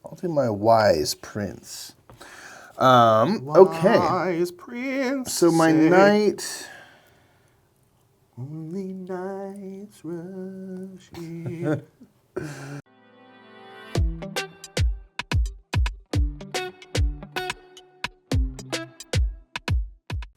I'll do my Wise Prince. Okay. Wise Prince. So my knight. Only nights rush in.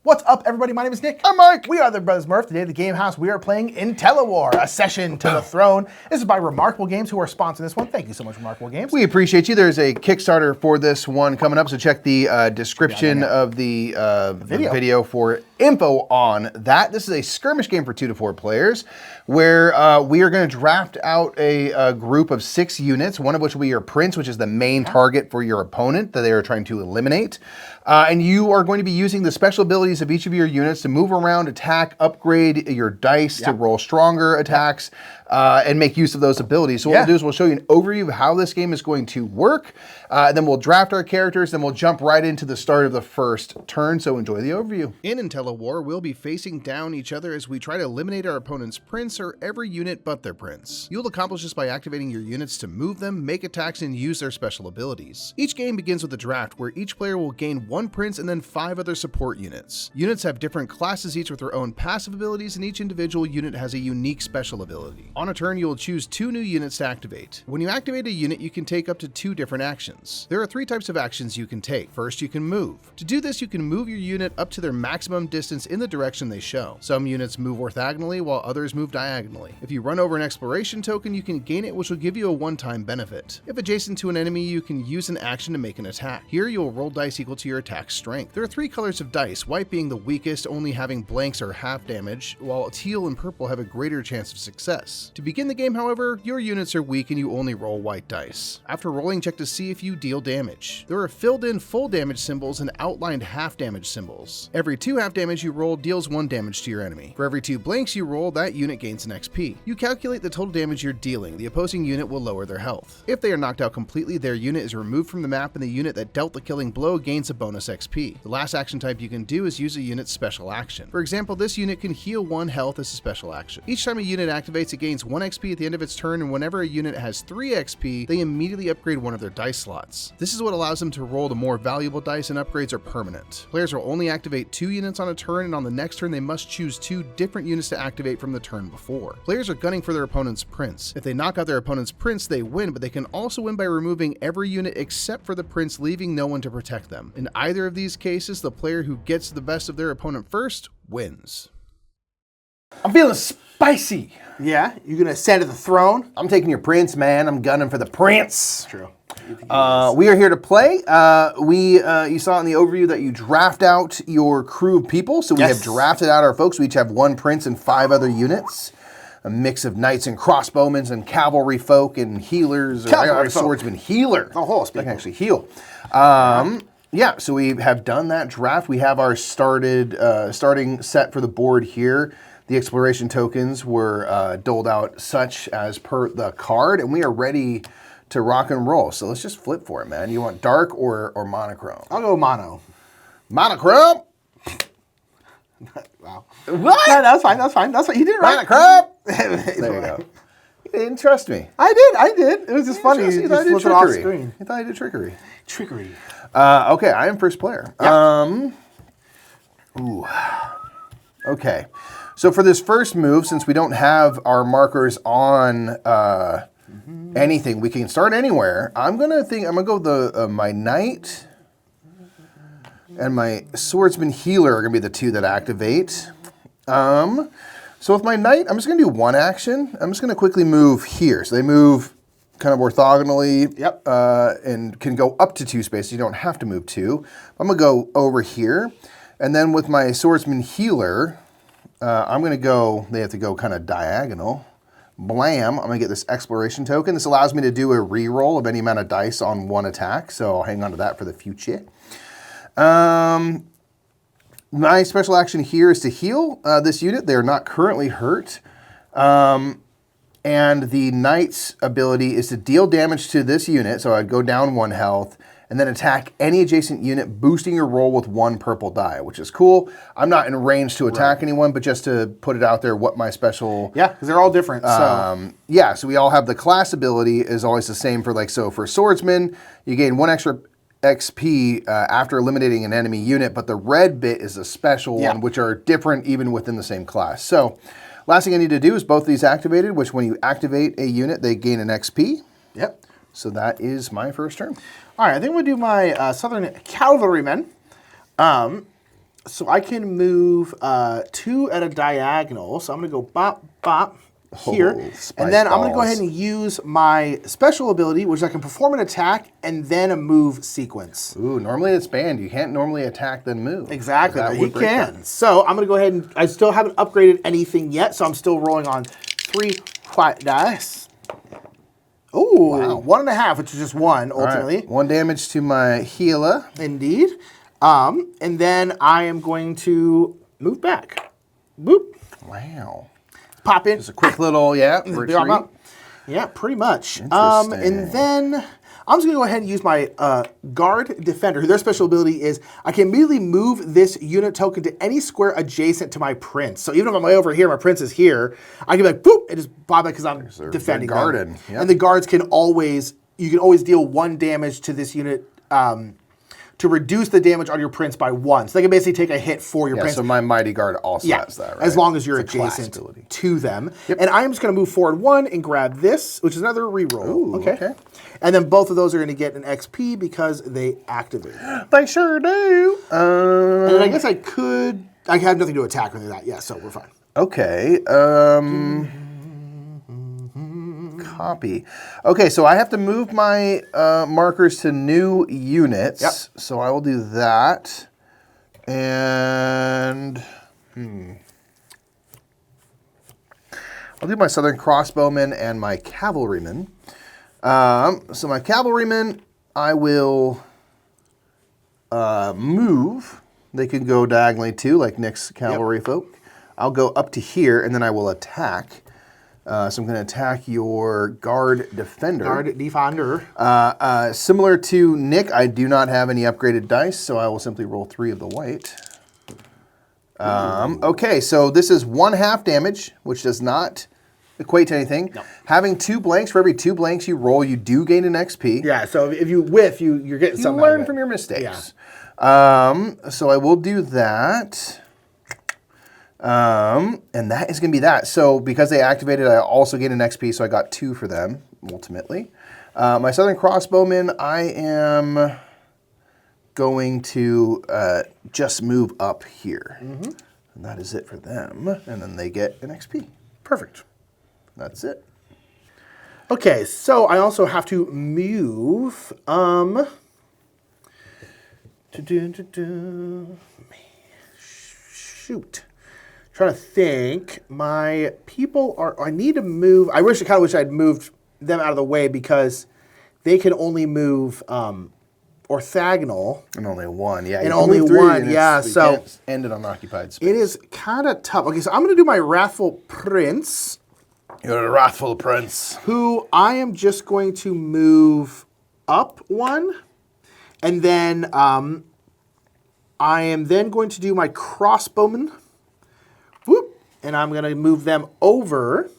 What's up, everybody? My name is Nick. I'm Mike. We are the Brothers Murph. Today at the Game House, we are playing Intelliwar, A Session to the Throne. This is by Remarkable Games, who are sponsoring this one. Thank you so much, Remarkable Games. We appreciate you. There's a Kickstarter for this one coming up, so check the description of the video for info on that. This is a skirmish game for 2 to 4 players, where we are going to draft out a group of 6 units, one of which will be your prince, which is the main target for your opponent that they are trying to eliminate. And you are going to be using the special abilities of each of your units to move around, attack, upgrade your dice to roll stronger attacks, and make use of those abilities. So what we'll do is we'll show you an overview of how this game is going to work, and then we'll draft our characters, then we'll jump right into the start of the first turn, so enjoy the overview. In Intelliwar, we'll be facing down each other as we try to eliminate our opponent's prince or every unit but their prince. You'll accomplish this by activating your units to move them, make attacks, and use their special abilities. Each game begins with a draft where each player will gain 1 prince and then 5 other support units. Units have different classes, each with their own passive abilities, and each individual unit has a unique special ability. On a turn, you will choose 2 new units to activate. When you activate a unit, you can take up to 2 different actions. There are 3 types of actions you can take. First, you can move. To do this, you can move your unit up to their maximum distance in the direction they show. Some units move orthogonally, while others move diagonally. If you run over an exploration token, you can gain it, which will give you a one-time benefit. If adjacent to an enemy, you can use an action to make an attack. Here, you will roll dice equal to your attack strength. There are 3 colors of dice, white being the weakest, only having blanks or half damage, while teal and purple have a greater chance of success. To begin the game, however, your units are weak and you only roll white dice. After rolling, check to see if you deal damage. There are filled in full damage symbols and outlined half damage symbols. Every 2 half damage you roll deals 1 damage to your enemy. For every 2 blanks you roll, that unit gains an XP. You calculate the total damage you're dealing. The opposing unit will lower their health. If they are knocked out completely, their unit is removed from the map and the unit that dealt the killing blow gains a bonus XP. The last action type you can do is use a unit's special action. For example, this unit can heal 1 health as a special action. Each time a unit activates, it gains 1 XP at the end of its turn, and whenever a unit has 3 XP, they immediately upgrade one of their dice slots. This is what allows them to roll the more valuable dice, and upgrades are permanent. Players will only activate 2 units on a turn, and on the next turn they must choose 2 different units to activate from the turn before. Players are gunning for their opponent's prince. If they knock out their opponent's prince, they win, but they can also win by removing every unit except for the prince, leaving no one to protect them. In either of these cases, the player who gets the best of their opponent first wins. I'm feeling spicy. Yeah, you're gonna ascend to the throne. I'm taking your prince, man. I'm gunning for the prince. True. We are here to play. You saw in the overview that you draft out your crew of people. So we have drafted out our folks. We each have 1 prince and 5 other units. A mix of knights and crossbowmen and cavalry folk and healers. I got a swordsman healer. Oh, horse I can actually heal. Yeah, so we have done that draft. We have our starting set for the board here. The exploration tokens were doled out such as per the card, and we are ready to rock and roll. So let's just flip for it, man. You want dark or monochrome? I'll go mono. Monochrome? Wow. What? No, that's fine. That's fine. That's what you did, right? Monochrome? There you go. You didn't trust me. I did. It was just funny. You You thought I just did flipped it off trickery. screen. You thought I did trickery. Trickery. Okay, I am first player. Yeah. Ooh. Okay. So for this first move, since we don't have our markers on anything, we can start anywhere. I'm gonna go with my knight and my swordsman healer are gonna be the 2 that activate. So with my knight, I'm just gonna do 1 action. I'm just gonna quickly move here. So they move kind of orthogonally. Yep. And can go up to 2 spaces. You don't have to move 2. I'm gonna go over here, and then with my swordsman healer, I'm gonna go. They have to go kind of diagonal. Blam! I'm gonna get this exploration token. This allows me to do a re-roll of any amount of dice on 1 attack. So I'll hang on to that for the future. My special action here is to heal this unit. They are not currently hurt. And the knight's ability is to deal damage to this unit. So I'd go down 1 health, and then attack any adjacent unit, boosting your roll with 1 purple die, which is cool. I'm not in range to attack anyone, but just to put it out there, what my special... Yeah, because they're all different. So yeah, so we all have the class ability is always the same for so for swordsman, you gain 1 extra XP after eliminating an enemy unit, but the red bit is a special one, which are different even within the same class. So last thing I need to do is both these activated, which when you activate a unit, they gain an XP. Yep. So that is my first turn. All right, I think we'll do my Southern Cavalrymen. So I can move 2 at a diagonal. So I'm going to go bop, bop here. And then I'm going to go ahead and use my special ability, which I can perform an attack and then a move sequence. Ooh, normally it's banned. You can't normally attack then move. Exactly, but he can. So I'm going to go ahead and I still haven't upgraded anything yet, so I'm still rolling on 3 white dice. Ooh, 1.5, which is just 1 ultimately. Right. 1 damage to my healer. Indeed. And then I am going to move back. Boop. Wow. Pop in. Just a quick little, retreat. Yeah, pretty much. Interesting. And then I'm just going to go ahead and use my Guard Defender, who their special ability is I can immediately move this unit token to any square adjacent to my prince. So even if I'm way over here, my prince is here, I can be like, boop, and just bob it because I'm defending guarded. them. Yep. And the guards can always, you can always deal 1 damage to this unit to reduce the damage on your prince by 1. So they can basically take a hit for your prince. So my Mighty Guard also has that, right? As long as you're adjacent to them. Yep. And I am just going to move forward 1 and grab this, which is another reroll. Ooh, okay. And then both of those are going to get an XP because they activate. They sure do. And then I guess I have nothing to attack with that. Yeah, so we're fine. Okay. Copy. Okay, so I have to move my markers to new units. Yep. So I will do that. And I'll do my Southern Crossbowmen and my Cavalrymen. So my Cavalrymen, I will move. They can go diagonally too, like Nick's cavalry folk. I'll go up to here, and then I will attack. So I'm going to attack your Guard Defender. Guard Defender. Similar to Nick, I do not have any upgraded dice, so I will simply roll 3 of the white. Okay, so this is 1/2 damage, which does not equate to anything. No. Having 2 blanks, for every 2 blanks you roll, you do gain an XP. Yeah, so if you whiff, you're getting something. You learn from your mistakes. Yeah. So I will do that. And that is going to be that. So because they activated, I also gain an XP, so I got 2 for them, ultimately. My Southern Crossbowmen, I am going to just move up here. And that is it for them. And then they get an XP. Perfect. That's it. Okay, so I also have to move. Shoot. Trying to think. My people are. I need to move. I kind of wish I'd moved them out of the way because they can only move orthogonal. And only 1, yeah. And only 1, yeah. So you can't end it on occupied space. It is kind of tough. Okay, so I'm going to do my Wrathful Prince. You're a wrathful prince. Who I am just going to move up 1. And then I am then going to do my Crossbowmen. Whoop. And I'm going to move them over.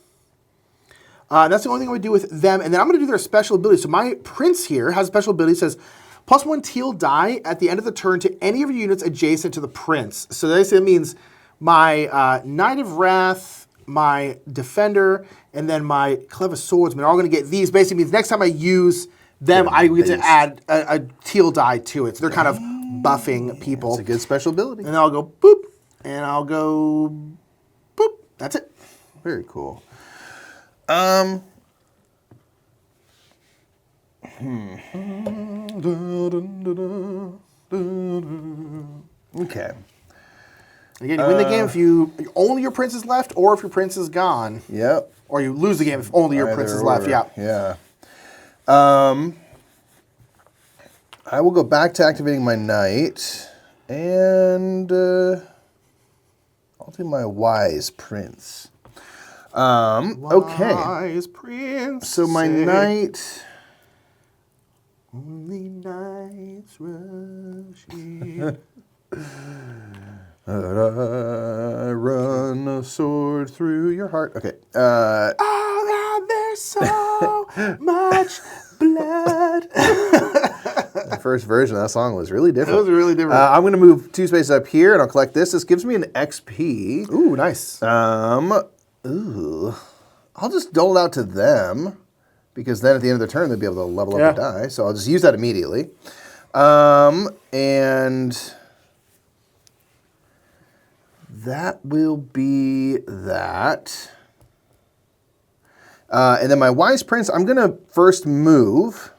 That's the only thing I would do with them. And then I'm going to do their special ability. So my prince here has a special ability. It says, +1 teal die at the end of the turn to any of your units adjacent to the prince. So that means my Knight of Wrath, my Defender, and then my Clever Swordsman are all going to get these. Basically means next time I use them, I get to add a teal die to it. So they're kind of buffing people. It's a good special ability. And then I'll go boop, and I'll go boop. That's it. Very cool. Okay. Again, you win the game if only your prince is left, or if your prince is gone. Yep. Or you lose the game if only your prince is left. Yeah. Yeah. I will go back to activating my knight, and I'll do my wise prince. Okay. Wise prince. So my knight Only nights rushing. I run a sword through your heart. Okay. Oh, there's so much blood. The first version of that song was really different. It was really different. I'm going to move 2 spaces up here, and I'll collect this. This gives me an XP. Ooh, nice. I'll just dole it out to them, because then at the end of their turn, they'll be able to level up a die. So I'll just use that immediately. And that will be that. And then my Wise Prince, I'm going to first move.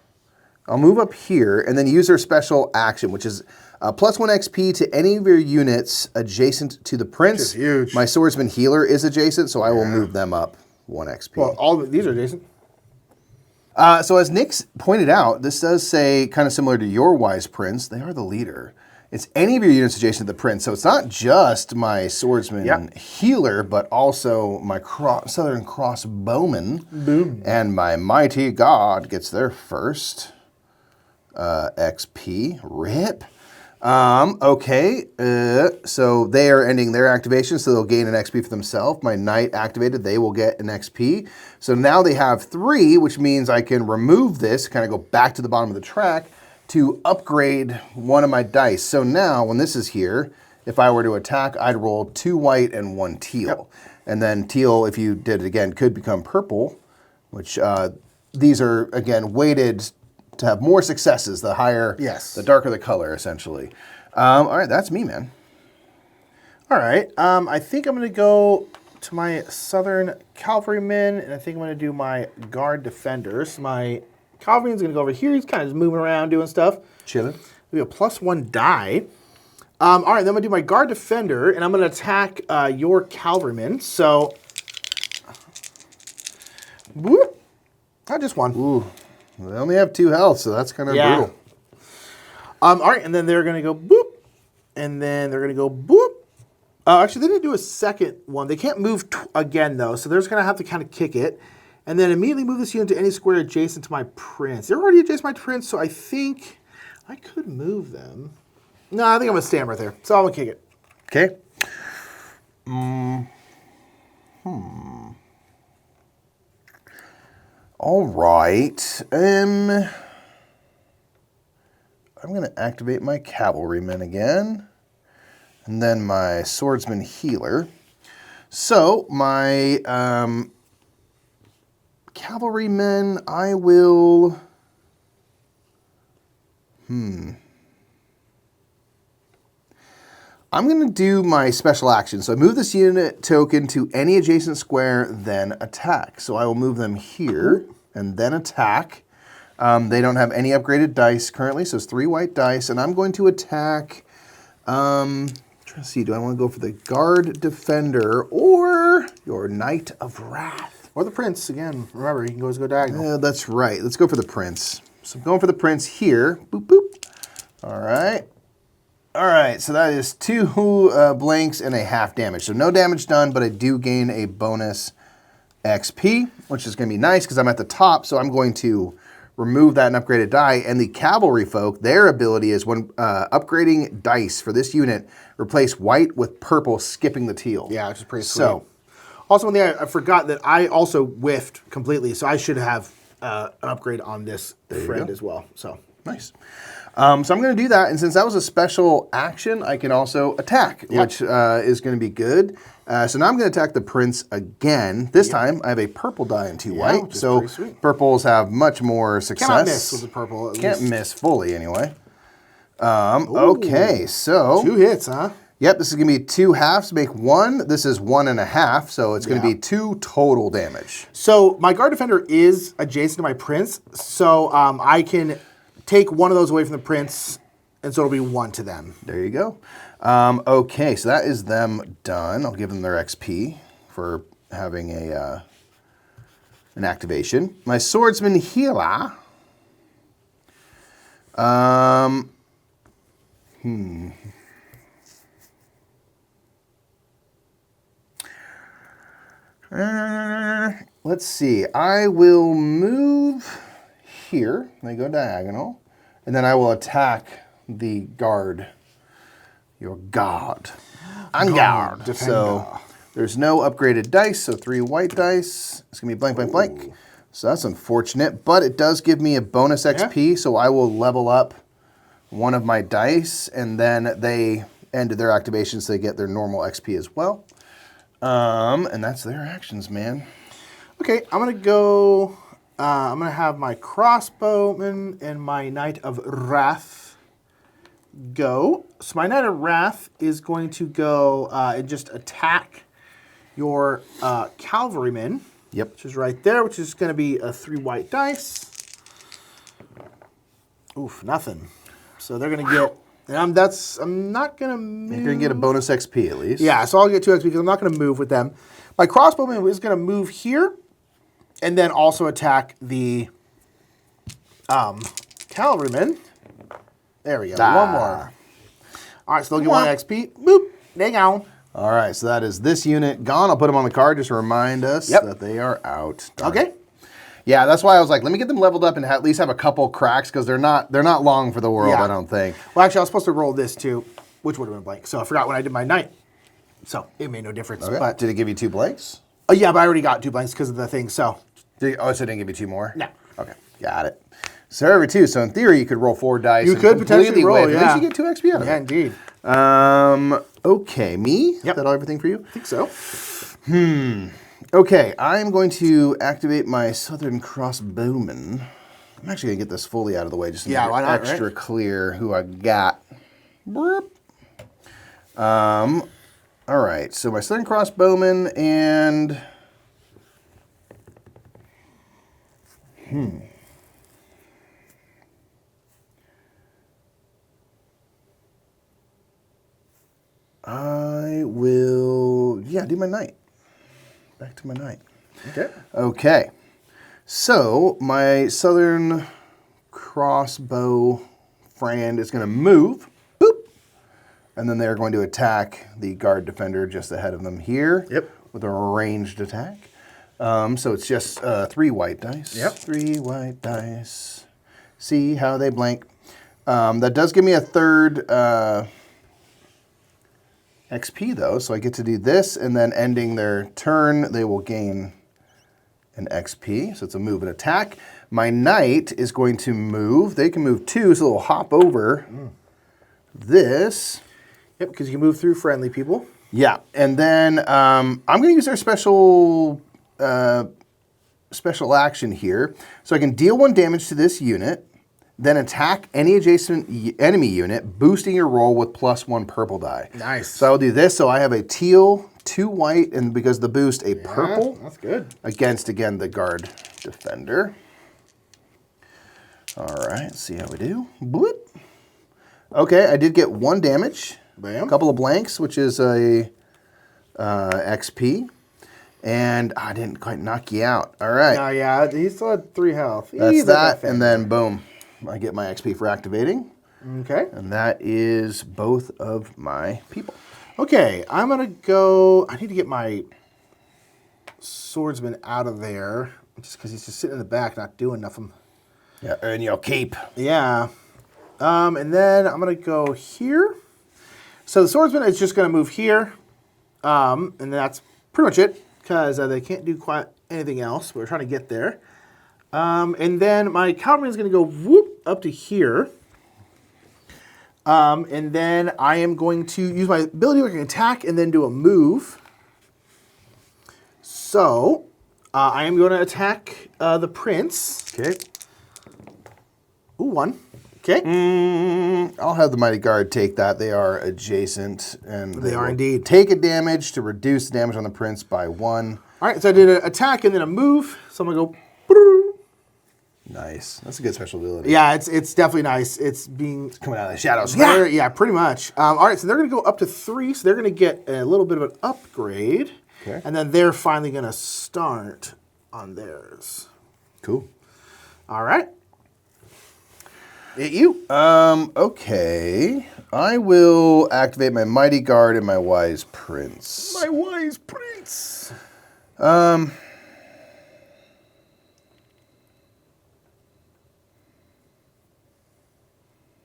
I'll move up here and then use their special action, which is +1 XP to any of your units adjacent to the Prince. Which is huge. My Swordsman Healer is adjacent, so I will move them up 1 XP. Well, all of these are Jason. So as Nick's pointed out, this does say, kind of similar to your Wise Prince, they are the leader. It's any of your units adjacent to the Prince, so it's not just my Swordsman Healer, but also my Southern Crossbowman. Boom. And my Mighty God gets their first XP. RIP. Okay, so they are ending their activation, so they'll gain an XP for themselves. My Knight activated, they will get an XP. So now they have 3, which means I can remove this, kind of go back to the bottom of the track to upgrade one of my dice. So now, when this is here, if I were to attack, I'd roll 2 white and 1 teal. Yep. And then teal, if you did it again, could become purple, which these are, again, weighted to have more successes, the higher, the darker the color, essentially. All right, that's me, man. All right, I think I'm going to go to my Southern Cavalrymen, and I think I'm going to do my Guard Defenders. My Cavalryman's going to go over here. He's kind of just moving around, doing stuff. Chilling. We have a +1 die. All right, then I'm going to do my Guard Defender, and I'm going to attack your Cavalryman. So, whoop, not just 1. Ooh. They only have 2 health, so that's kind of brutal. All right, and then they're going to go boop, and then they're going to go boop. Actually, they didn't do a second one. They can't move again, though, so they're just going to have to kind of kick it. And then immediately move this unit to any square adjacent to my Prince. They're already adjacent to my Prince, so I think I could move them. No, I think I'm going to stand right there, so I'm going to kick it. Okay. All right. I'm going to activate my Cavalryman again, and then my Swordsman Healer. So my Cavalrymen, I will. I'm going to do my special action. So I move this unit token to any adjacent square, then attack. So I will move them here and then attack. They don't have any upgraded dice currently, so it's 3 white dice. And I'm going to attack, trying to see, do I want to go for the Guard Defender or your Knight of Wrath? Or the Prince, again. Remember, you can always go diagonal. That's right. Let's go for the Prince. So I'm going for the Prince here. Boop, boop. All right. All right, so that is 2 blanks and a half damage. So no damage done, but I do gain a bonus XP, which is going to be nice because I'm at the top. So I'm going to remove that and upgrade a die. And the Cavalry folk, their ability is when upgrading dice for this unit, replace white with purple, skipping the teal. Yeah, which is pretty sweet. So, also, one thing I forgot that I also whiffed completely, so I should have an upgrade on this friend as well. So nice. So I'm going to do that, and since that was a special action, I can also attack, which is going to be good. So now I'm going to attack the Prince again. This time, I have a purple die and 2 white, so purples have much more success. Cannot miss with the purple, at Can't least. miss fully, anyway. Okay, so 2 hits, huh? Yep, this is going to be 2 halves, make 1. This is 1.5, so it's going to be 2 total damage. So my Guard Defender is adjacent to my Prince, so I can take one of those away from the Prince, and so it'll be 1 to them. There you go. Okay, so that is them done. I'll give them their XP for having an activation. My Swordsman Healer. Let's see. I will move here. They go diagonal. And then I will attack the guard. Your god. On guard. Defender. So there's no upgraded dice, so 3 white dice. It's going to be blank, blank, blank. So that's unfortunate, but it does give me a bonus XP, so I will level up one of my dice, and then they ended their activation, so they get their normal XP as well. And that's their actions, man. Okay, I'm going to go... I'm going to have my crossbowman and my Knight of Wrath go. So my Knight of Wrath is going to go and just attack your cavalryman. Yep. Which is right there, which is going to be 3 white dice. Oof, nothing. So they're going to get... And I'm not going to move... You're going to get a bonus XP at least. Yeah, so I'll get 2 XP because I'm not going to move with them. My crossbowman is going to move here and then also attack the cavalryman. There we go. One more. All right, so they'll get 1 XP. Boop. There you go. All right, so that is this unit gone. I'll put them on the card just to remind us that they are out. Darn. Okay. Yeah, that's why I was like, let me get them leveled up and at least have a couple cracks because they're not long for the world, Yeah. I don't think. Well, actually, I was supposed to roll this too, which would have been blank. So I forgot when I did my knight. So it made no difference. Okay. But Did it give you 2 blanks? oh yeah, but I already got 2 blanks because of the thing. So So it didn't give you 2 more? No. Okay, got it. So every 2. So in theory, you could roll 4 dice. you and could potentially completely roll. whip. Yeah. At least you get 2 XP out of Yeah, it. indeed. Okay, me? Yep. Is that all everything for you? I think so. Okay, I'm going to activate my Southern Crossbowman. I'm actually going to get this fully out of the way just to make why it not, extra right? clear who I got. Burp. All right, so my Southern Crossbowman and... I will, do my knight. Back to my knight. Okay. Okay. So my Southern Crossbow friend is going to move. Boop. And then they're going to attack the guard defender just ahead of them here. Yep. With a ranged attack. So it's just 3 white dice. Yep. 3 white dice. See how they blank. That does give me a 3rd XP though, so I get to do this, and then ending their turn, they will gain an XP. So it's a move and attack. My knight is going to move. They can move 2, so they'll hop over this. Yep, because you can move through friendly people. Yeah, and then I'm going to use their special action here. So I can deal 1 damage to this unit, then attack any adjacent enemy unit, boosting your roll with +1 purple die. Nice. So I'll do this. So I have a teal, 2 white, and because of the boost, a purple. That's good. Against, again, the guard defender. All right, let's see how we do. Bloop. Okay, I did get 1 damage. Bam. A couple of blanks, which is a XP. And I didn't quite knock you out. All right. Oh, yeah, he still had 3 health. That's that, and then boom. I get my XP for activating. Okay. And that is both of my people. Okay, I'm going to go... I need to get my swordsman out of there, just because he's just sitting in the back not doing nothing. Yeah, earn your keep. Yeah. And then I'm going to go here. So the swordsman is just going to move here. And that's pretty much it, because they can't do quite anything else. We're trying to get there. And then my cavalryman is going to go whoop up to here. And then I am going to use my ability where I can attack and then do a move. So I am going to attack the prince. Okay. Ooh, 1. Okay. I'll have the Mighty Guard take that. They are adjacent. And They are will indeed. Take a damage to reduce the damage on the prince by 1. All right, so I did an attack and then a move. So I'm going to go... Nice. That's a good special ability. Yeah, it's definitely nice. It's being... Coming out of the shadows. Yeah, pretty much. All right, so they're going to go up to 3, so they're going to get a little bit of an upgrade. Okay. And then they're finally going to start on theirs. Cool. All right. Hit you. Okay. I will activate my Mighty Guard and my Wise Prince. My wise prince.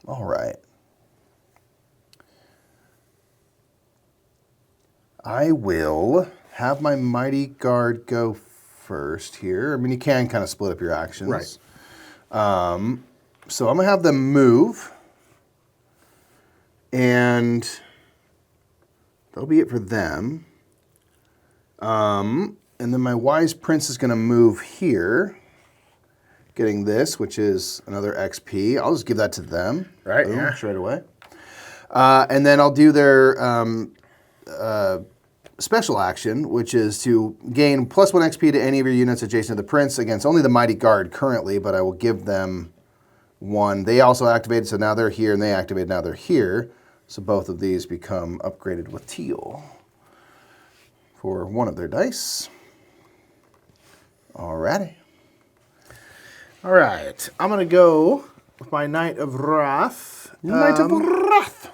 All right. I will have my Mighty Guard go first here. I mean, you can kind of split up your actions. Right. So I'm going to have them move. And that'll be it for them. And then my Wise Prince is going to move here. Getting this, which is another XP. I'll just give that to them. Right, Boom, yeah. straight away. And then I'll do their special action, which is to gain +1 XP to any of your units adjacent to the Prince against only the Mighty Guard currently, but I will give them 1. They also activated, so now they're here, and they activated, now they're here. So both of these become upgraded with teal for 1 of their dice. Alrighty. All right. I'm going to go with my Knight of Wrath. Knight of Wrath.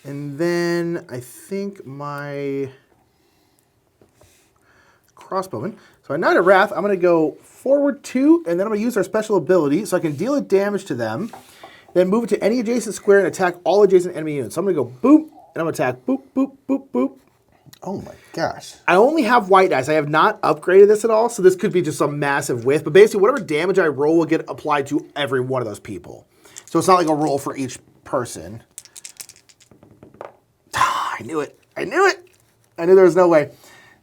And then I think my crossbowman. So my Knight of Wrath, I'm going to go forward 2, and then I'm going to use our special ability so I can deal damage to them. Then move it to any adjacent square and attack all adjacent enemy units. So I'm going to go boop, and I'm going to attack boop, boop, boop, boop. Oh my gosh. I only have white dice. I have not upgraded this at all, so this could be just some massive whiff. But basically, whatever damage I roll will get applied to every one of those people. So it's not like a roll for each person. I knew it. I knew it. I knew there was no way.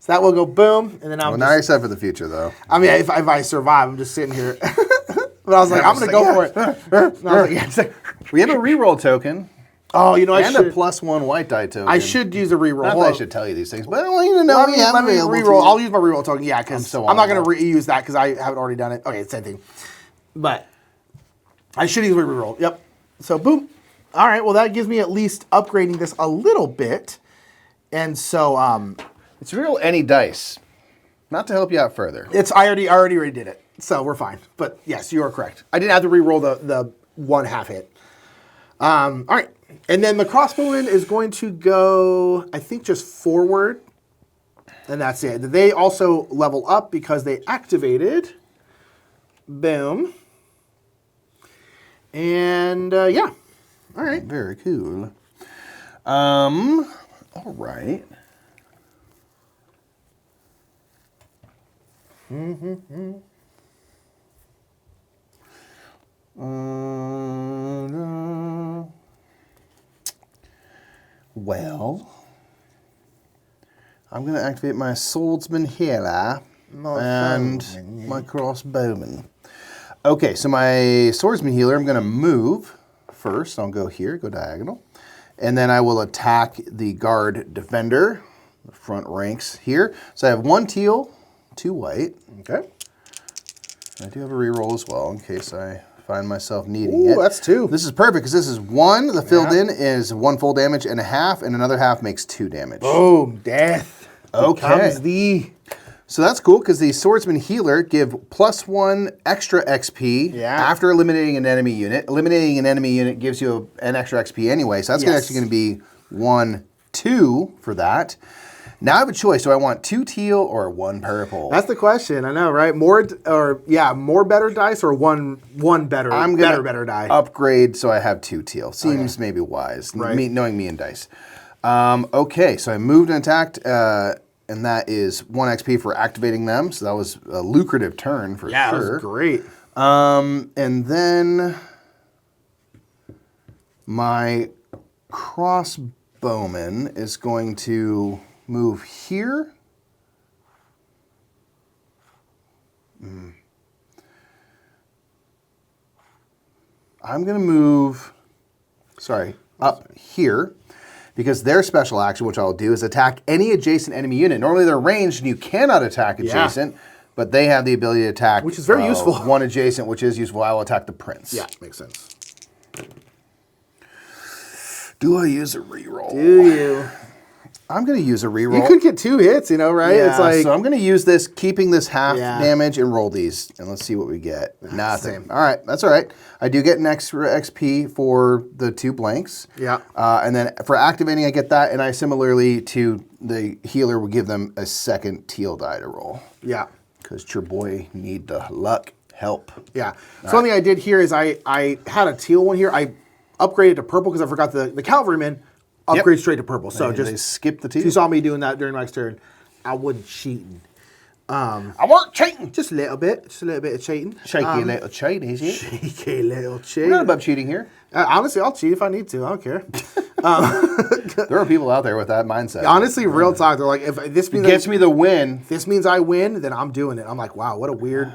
So that will go boom, and then I'm Now you're set for the future, though. I mean, if I survive, I'm just sitting here. But I was like, I'm going to go for it. And I was like, yeah, it's like, We have a reroll token oh, you know, I and should. a +1 white die token. I should use a reroll. Not Hold that I on. should tell you these things, but I want you to know we have let me available to reroll. you. I'll use my reroll token. Yeah, because so I'm not on going that. to reuse that because I haven't already done it. Okay, it's the same thing. But I should use my reroll. Yep. So boom. All right. Well, that gives me at least upgrading this a little bit. And so It's reroll any dice. Not to help you out further. I already did it. So we're fine. But yes, you are correct. I didn't have to reroll the 1/2 hit. All right. And then the crossbowman is going to go, I think, just forward. And that's it. They also level up because they activated. Boom. And yeah. All right. Very cool. All right. Well, I'm going to activate my swordsman healer and my crossbowman. Okay, so my swordsman healer, I'm going to move first. I'll go here, go diagonal. And then I will attack the guard defender, the front ranks here. So I have 1 teal, 2 white. Okay. I do have a reroll as well in case I find myself needing it. Ooh, that's 2. This is perfect because this is 1. The filled in is 1 full damage and a half, and another half makes 2 damage. Boom. Death. Okay. Becomes the... So that's cool because the swordsman healer give +1 extra XP after eliminating an enemy unit. Eliminating an enemy unit gives you an extra XP anyway, so that's actually going to be 1, 2 for that. Now I have a choice. Do I want 2 teal or 1 purple? That's the question. I know, right? More better dice or one better I'm gonna better die. upgrade so I have 2 teal. Seems maybe wise, knowing me and dice. Okay, so I moved and attacked, and that is 1 XP for activating them. So that was a lucrative turn for sure. Yeah, that was great. And then my crossbowman is going to move here. I'm going to move, up here. Because their special action, which I'll do, is attack any adjacent enemy unit. Normally they're ranged and you cannot attack adjacent, but they have the ability to attack... Which is very useful. 1 adjacent, which is useful. I will attack the prince. Yeah, makes sense. Do I use a reroll? Do you? I'm going to use a reroll. You could get 2 hits, right? Yeah, It's like... so I'm going to use this, keeping this half damage, and roll these. And let's see what we get. Nothing. Same. All right, that's all right. I do get an extra XP for the 2 blanks. Yeah. And then for activating, I get that. And I similarly to the healer will give them a 2nd teal die to roll. Yeah. Because your boy need the luck help. Yeah. So one thing I did here is I had a teal one here. I upgraded to purple because I forgot the cavalryman upgrade straight to purple. So They skip the teal. if you saw me doing that during my next turn, I wasn't cheating. I weren't cheating. Just a little bit of cheating. Shaky little cheat, is it? Shaky little We're cheat. not above cheating here. Honestly, I'll cheat if I need to. I don't care. There are people out there with that mindset. Honestly, real talk. They're like, if this means Gets me the win. this means I win, then I'm doing it. I'm like, wow, what a weird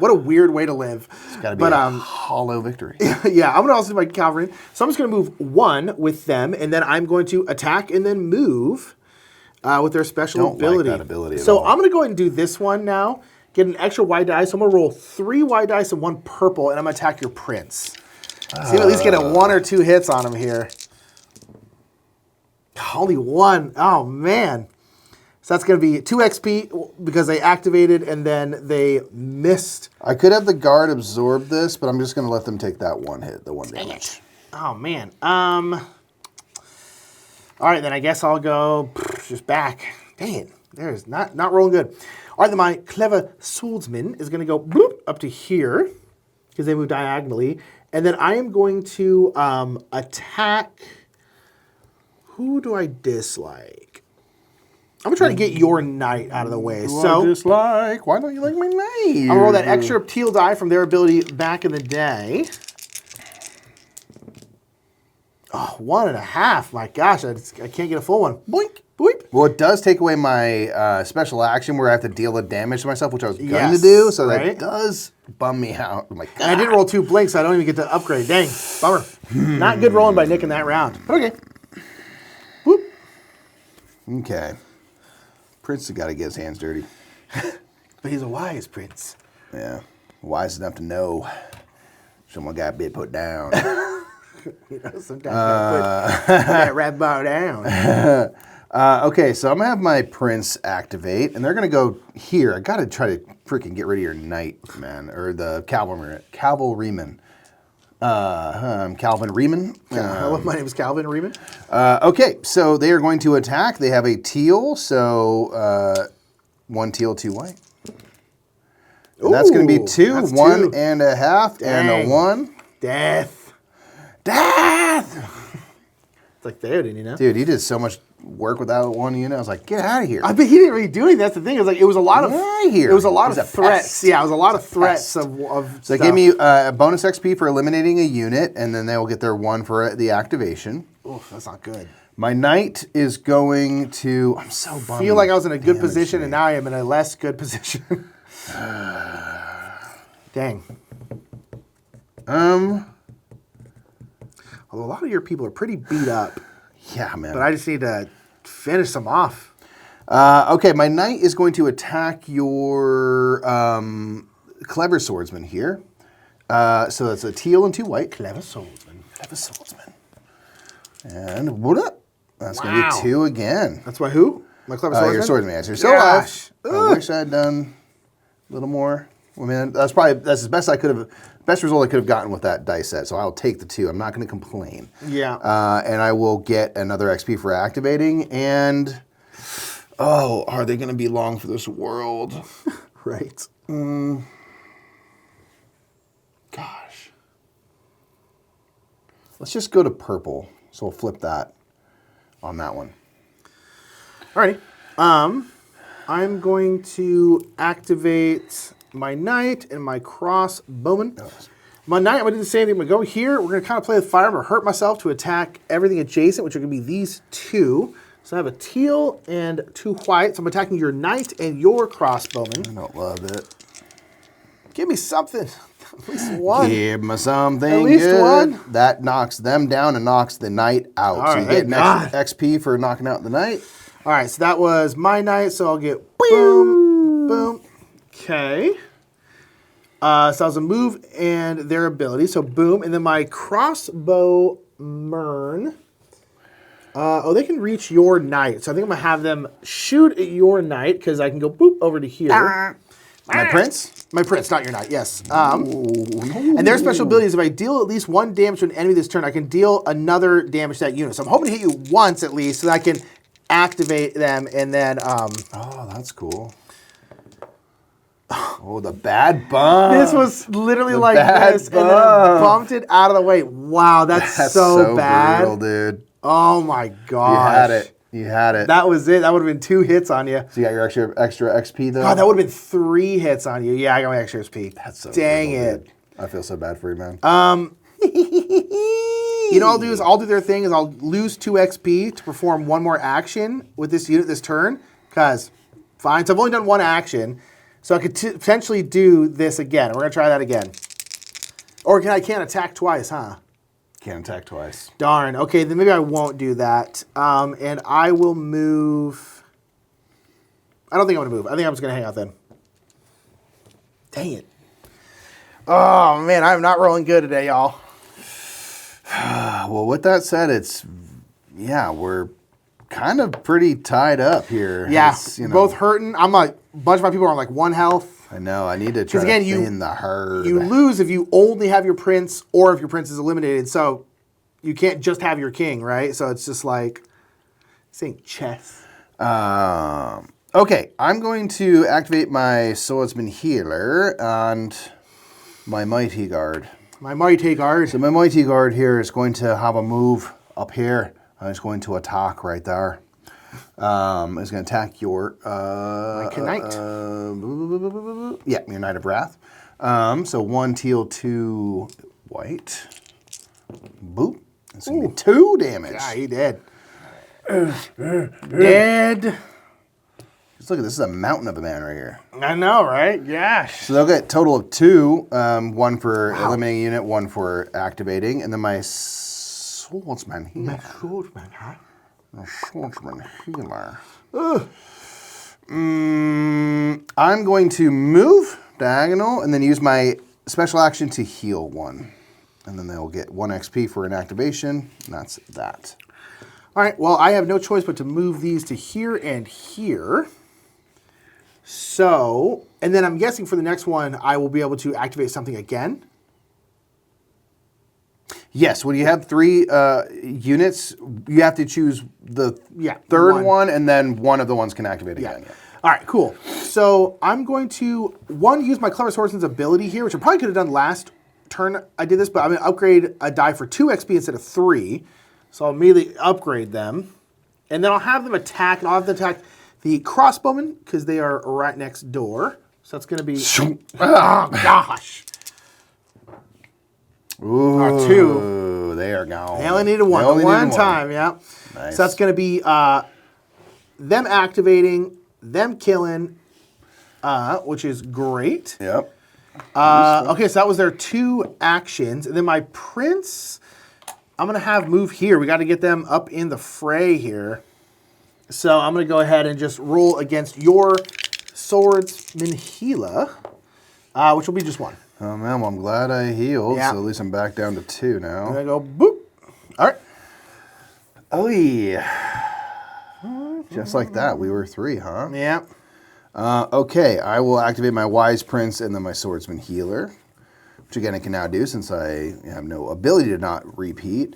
way to live. It's got to be a hollow victory. Yeah, I'm gonna also do my cavalry. So I'm just gonna move 1 with them, and then I'm going to attack and then move with their special Don't like ability. that ability at So all. I'm gonna go ahead and do this one now. Get an extra white dice. So I'm gonna roll 3 white dice and 1 purple, and I'm gonna attack your prince. See, at least get a 1 or 2 hits on him here. Only 1. Oh man. So that's going to be 2 XP because they activated and then they missed. I could have the guard absorb this, but I'm just going to let them take that 1 hit, the 1 damage. Oh man. All right, then I guess I'll go just back. Dang it. There's not rolling good. All right, then my clever swordsman is going to go bloop up to here because they move diagonally. And then I am going to attack. Who do I dislike? I'm going to try to get your knight out of the way. I dislike. Why don't you like my knight? I'll roll that extra teal die from their ability back in the day. Oh, 1.5. My gosh, I can't get a full one. Boink, boink. Well, it does take away my special action where I have to deal a damage to myself, which I was going Yes, to do. So right? that does bum me out. I'm like, And I didn't roll 2 blinks, so I don't even get to upgrade. Dang, bummer. Not good rolling by Nick in that round. But okay. Whoop. okay. Prince has got to get his hands dirty. But he's a wise prince. Yeah. Wise enough to know someone got a bit put down. You know, sometimes you gotta put that rat bar down. Okay, so I'm going to have my prince activate, and they're going to go here. I got to try to freaking get rid of your knight, man, or the cavalryman. Calvin Riemann. Hello, my name is Calvin Riemann. Okay, so they are going to attack. They have a teal, so 1 teal, 2 white. And that's going to be Ooh, 2, that's 1.5, and Dang. a 1. Death. Death! It's like there, didn't you know? Dude, he did so much work with that 1 unit. I was like, get out of here. I bet he didn't really do anything. That's the thing. It was like it was a lot of Get here. It was a lot He's of a threats. pest. Yeah, it was a lot of He's a threats pest. of So stuff. they gave me a bonus XP for eliminating a unit, and then they will get their 1 for the activation. Oof, that's not good. My knight is going to... I'm so bummed. I feel like I was in a good Damage position, me. and now I am in a less good position. Dang. Although a lot of your people are pretty beat up, Yeah, man. but I just need to finish them off. Okay, my knight is going to attack your clever swordsman here. So that's a teal and 2 white. Clever swordsman. Clever swordsman. And what up? That's going to Wow. be 2 again. That's why who? My clever swordsman? Your swordsman. Yes, you're still alive. Gosh. I wish I had done a little more. I mean, that's the best I could have, best result I could have gotten with that dice set. So I'll take the 2. I'm not going to complain. Yeah. And I will get another XP for activating. And oh, are they going to be long for this world? Right. Gosh. Let's just go to purple. So we'll flip that on that one. Alrighty. I'm going to activate my knight and my crossbowman. My knight, I'm going to do the same thing. I'm going to go here. We're going to kind of play with fire. I'm going to hurt myself to attack everything adjacent, which are going to be these 2. So I have a teal and 2 white. So I'm attacking your knight and your crossbowman. I don't love it. Give me something. At least 1. Give me something At least good. 1. That knocks them down and knocks the knight out. All so right, you get an thank extra XP for knocking out the knight. All right, so that was my knight. So I'll get boom, boom. Okay. So I was a move and their ability. So boom. And then my crossbow Mern. Oh, they can reach your knight. So I think I'm going to have them shoot at your knight because I can go boop over to here. My prince? My prince, not your knight, yes. And their special ability is if I deal at least 1 damage to an enemy this turn, I can deal another damage to that unit. So I'm hoping to hit you once at least so that I can activate them and then... Oh, that's cool. Oh, the bad bump. This was literally The like bad this, and then it bump. bumped it out of the way. Wow, that's so bad. brutal, dude. Oh my gosh. You had it. You had it. That was it. That would have been 2 hits on you. So you got your extra XP though? God, that would have been 3 hits on you. Yeah, I got my extra XP. That's so dang brutal, it. dude. I feel so bad for you, man. You know what I'll do is I'll do their thing is I'll lose 2 XP to perform 1 more action with this unit this turn. Because, fine. So I've only done 1 action. So I could potentially do this again. We're going to try that again. Or I can't attack twice, huh? Can't attack twice. Darn. Okay, then maybe I won't do that. And I will move. I don't think I'm going to move. I think I'm just going to hang out then. Dang it. Oh, man, I'm not rolling good today, y'all. Well, with that said, we're kind of pretty tied up here. Yeah, It's, you know, both hurting. I'm like, a bunch of my people are on like 1 health. I know. I need to try again, to thin the herd. You lose if you only have your prince or if your prince is eliminated. So you can't just have your king, right? So it's just like saying chess. Okay, I'm going to activate my Swordsman Healer and my Mighty Guard. My Mighty Guard. So my Mighty Guard here is going to have a move up here. It's going to attack right there. It's going to attack your... Knight. Yeah, your Knight of Wrath. So 1 teal, 2 white. Boop. It's going to be 2 damage. Yeah, he did. Dead. Just look at this. This is a mountain of a man right here. I know, right? Gosh. So they'll get a total of 2. 1 for eliminating a unit, 1 for activating. And then my Swordsman Healer. Swordsman, huh? My Swordsman Healer. I'm going to move diagonal and then use my special action to heal 1. And then they'll get 1 XP for an activation. And that's that. All right, well, I have no choice but to move these to here and here. So, and then I'm guessing for the next one, I will be able to activate something again. Yes, when you have 3 units, you have to choose the third one, and then one of the ones can activate again. Yeah. All right, cool. So I'm going to, use my Clever Swordsman's ability here, which I probably could have done last turn I did this, but I'm going to upgrade a die for 2 XP instead of 3. So I'll immediately upgrade them. And then I'll have them attack, and I'll have them attack the crossbowmen, because they are right next door. So that's going to be... oh, gosh. Ooh, 2. They are gone. They only needed 1. One time, yeah. Nice. So that's going to be them activating, them killing, which is great. Yep. Okay, so that was their 2 actions. And then my prince, I'm going to have move here. We got to get them up in the fray here. So I'm going to go ahead and just roll against your Swordsman Healer, which will be just 1. Oh, man, well, I'm glad I healed, Yeah. so at least I'm back down to 2 now. And I go, boop. All right. Oh, yeah. Just like that, we were 3, huh? Yeah. Okay, I will activate my Wise Prince and then my Swordsman Healer, which again I can now do since I have no ability to not repeat.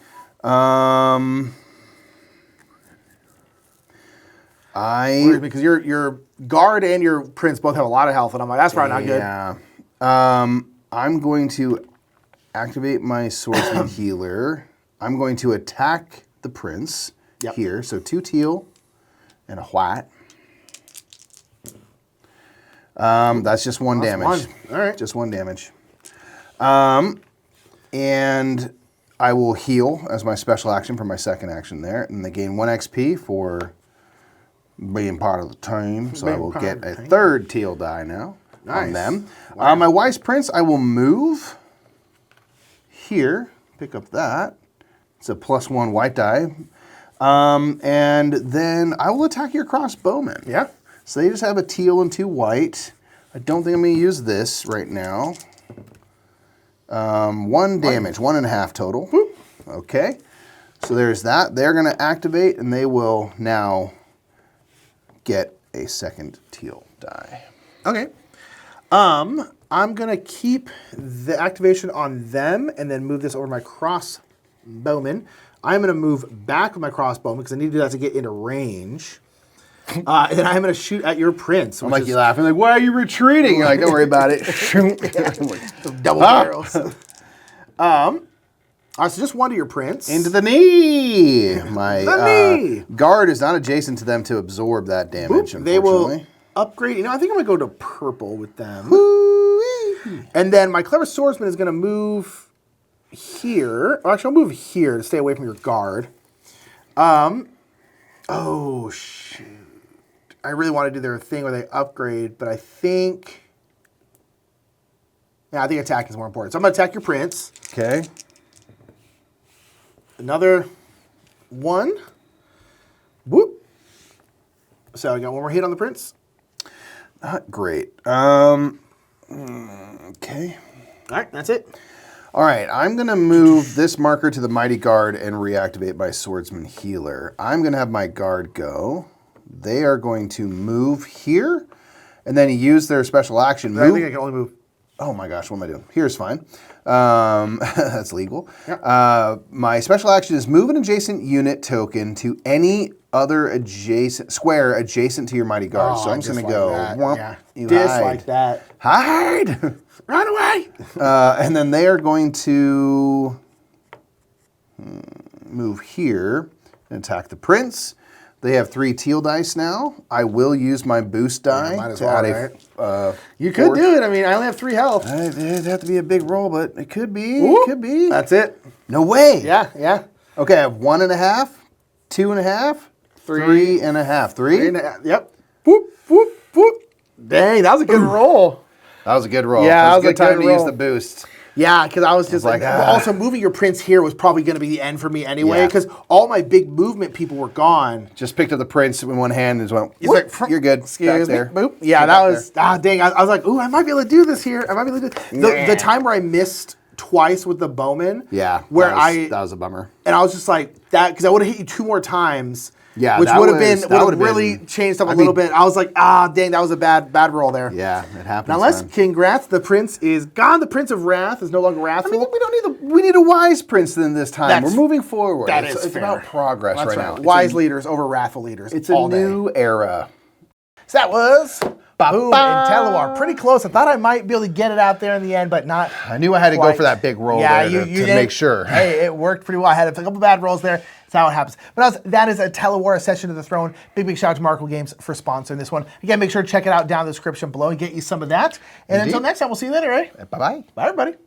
Because your guard and your prince both have a lot of health, and I'm like, that's probably not good. Yeah. I'm going to activate my Swordsman Healer. I'm going to attack the prince here. So 2 teal and a white. That's just 1 damage. 1. All right. Just 1 damage. And I will heal as my special action for my second action there. And they gain 1 XP for being part of the team. So I will get a 3rd teal die now on them. Wow. My Wise Prince, I will move here. Pick up that. It's a +1 white die. And then I will attack your crossbowmen. Yeah. So they just have a teal and 2 white. I don't think I'm going to use this right now. 1 damage, 1.5 total. Boop. Okay. So there's that. They're going to activate, and they will now get a 2nd teal die. Okay. I'm going to keep the activation on them and then move this over to my crossbowman. I'm going to move back with my crossbowman because I need to do that to get into range. And then I'm going to shoot at your prince. I'm like, you laughing, like, why are you retreating? You're like, don't worry about it. Shoot. Double barrels. So just one to your prince. Into the knee. My knee. guard is not adjacent to them to absorb that damage, Boop. They will unfortunately. upgrade. I think I'm going to go to purple with them. And then my clever swordsman is going to move here. Or actually, I'll move here to stay away from your guard. Oh, shoot. I really want to do their thing where they upgrade, but I think... Yeah, I think attack is more important. So I'm going to attack your prince. Okay. Another one. Whoop. So I got one more hit on the prince. Not great. Okay. All right, that's it. All right, I'm going to move this marker to the Mighty Guard and reactivate my Swordsman Healer. I'm going to have my guard go. They are going to move here and then use their special action. I think I can only move. Oh my gosh, what am I doing? Here's fine. That's legal. Yep. My special action is move an adjacent unit token to any other adjacent square adjacent to your Mighty Guard. So I'm just going to go. Yeah. You Dislike that. Hide! Run away! And then they are going to move here and attack the prince. They have 3 teal dice now. I will use my boost die might as to well, add a. You could do it. I mean, I only have 3 health. It'd have to be a big roll, but it could be. Ooh, it could be. That's it. No way. Yeah. Okay, I have 1.5, 2.5, 3.5. 3? 3.5. Yep. Whoop, whoop, whoop. Dang, that was a good roll. That was a good roll. Yeah, that was a good time to use roll. the boost. Yeah, because I was just like, also moving your prince here was probably going to be the end for me anyway, because all my big movement people were gone. Just picked up the prince in one hand and just went, He's like, you're good. Excuse Back there. me. Boop. Yeah, that was, dang. I was like, ooh, I might be able to do this here. I might be able to do this. The time where I missed twice with the bowman. Yeah. Where that was a bummer. And I was just like, that, because I would have hit you 2 more times. Yeah, which that would have would've really been- changed up a I little mean- bit. I was like, dang, that was a bad roll there. Yeah, it happens. Now, let's man. congrats. The prince is gone. The Prince of Wrath is no longer I wrathful. mean, we need a wise prince then this time. That's- We're moving forward. that it's, is it's fair. about progress That's right now. Wise leaders over wrathful leaders. It's a all day. new era. So that was Boom Intelliwar. Pretty close. I thought I might be able to get it out there in the end, but not. I knew I had to go quite. for that big roll Yeah, there you to make sure. Hey, it worked pretty well. I had a couple bad rolls there. That's how it happens. But that is Intelliwar, Ascension to the Throne. Big shout out to Marco Games for sponsoring this one. Again, make sure to check it out down in the description below and get you some of that. And until next time, we'll see you later, eh? Bye-bye. Bye, everybody.